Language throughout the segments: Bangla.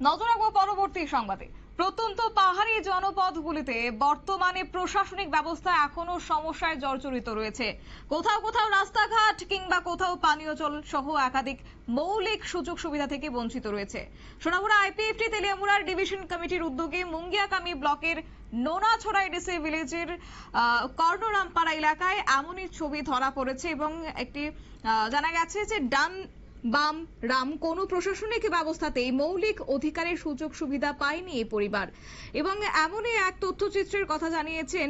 নজর রাখবো পরবর্তী সংবাদে। প্রত্যন্ত পাহাড়ি জনপদগুলিতে বর্তমানে প্রশাসনিক ব্যবস্থা এখনো সমস্যায় জর্জরিত রয়েছে। কোথাও কোথাও রাস্তাঘাট কিংবা কোথাও পানীয় জল সহ একাধিক মৌলিক সুযোগ সুবিধা থেকে বঞ্চিত রয়েছে। সোনামুড়া আইপিএফটি তেলিয়ামুড়ার ডিভিশন কমিটির উদ্যোগে মুঙ্গিয়াকামি ব্লকের নোনাছড়া এডিসি ভিলেজের কর্ণরামপাড়া এলাকায় এমনই ছবি ধরা পড়েছে এবং একটি জানা গেছে যে ডান বাম রাম কোন প্রশাসনিক ব্যবস্থাতেই মৌলিক অধিকারের সুযোগ সুবিধা পায়নি এই পরিবার এবং এমনই এক তথ্যচিত্রের কথা জানিয়েছেন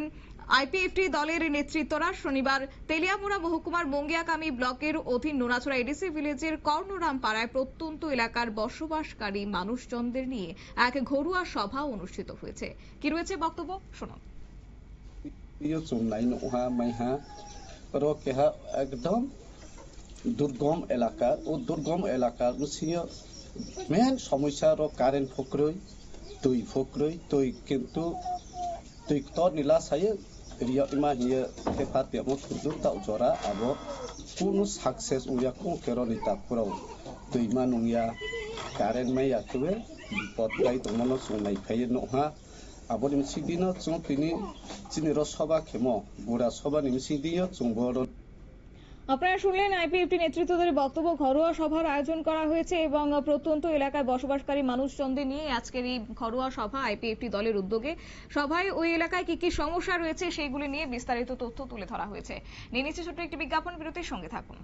আইপিএফটি দলের নেতৃত্বরা। শনিবার তেলিয়ামুড়া মহকুমার মুঙ্গিয়াকামি ব্লকের অধীন নোনাছড়া এডিসি ভিলেজের কর্ণরাম পাড়ায় প্রত্যন্ত এলাকার বসবাসকারী মানুষজনদের নিয়ে এক ঘরোয়া সভা অনুষ্ঠিত হয়েছে। কি রয়েছে বক্তব্য শুনুন। একদম দুর্গম এলাকা ও দুর্গম এলাকার মেন সমস্যা কারেন্ট ফক্রই তুই কিন্তু তুই তো নীলা সাই রিয়া ইমা হিয়ে হেফাত বেমো কিন্তু তাও জরা আবো কোন সাকসেস উইয়া কোন কেরনিতা পুরাও তুই মা নুইয়া কারেন্ট মাই আকুবে বিপদ গাই দমনো সুনাই ফাইয়ে নহা আবো নিমসিদিনো চুং তিনি চিনির সভা খেমো বুড়া সভা নিমসিদিও চুংবড়। আপনারা শুনলেন আইপিএফটি নেতৃত্বদের বক্তব্য। ঘরোয়া সভার আয়োজন করা হয়েছে এবং প্রত্যন্ত এলাকায় বসবাসকারী মানুষজনদের নিয়ে আজকের এই ঘরোয়া সভা আইপিএফটি দলের উদ্যোগে। সভায় ওই এলাকায় কি কি সমস্যা রয়েছে সেগুলি নিয়ে বিস্তারিত তথ্য তুলে ধরা হয়েছে। নিয়ে নিচ্ছে ছোট্ট একটি বিজ্ঞাপন, বিরতির সঙ্গে থাকুন।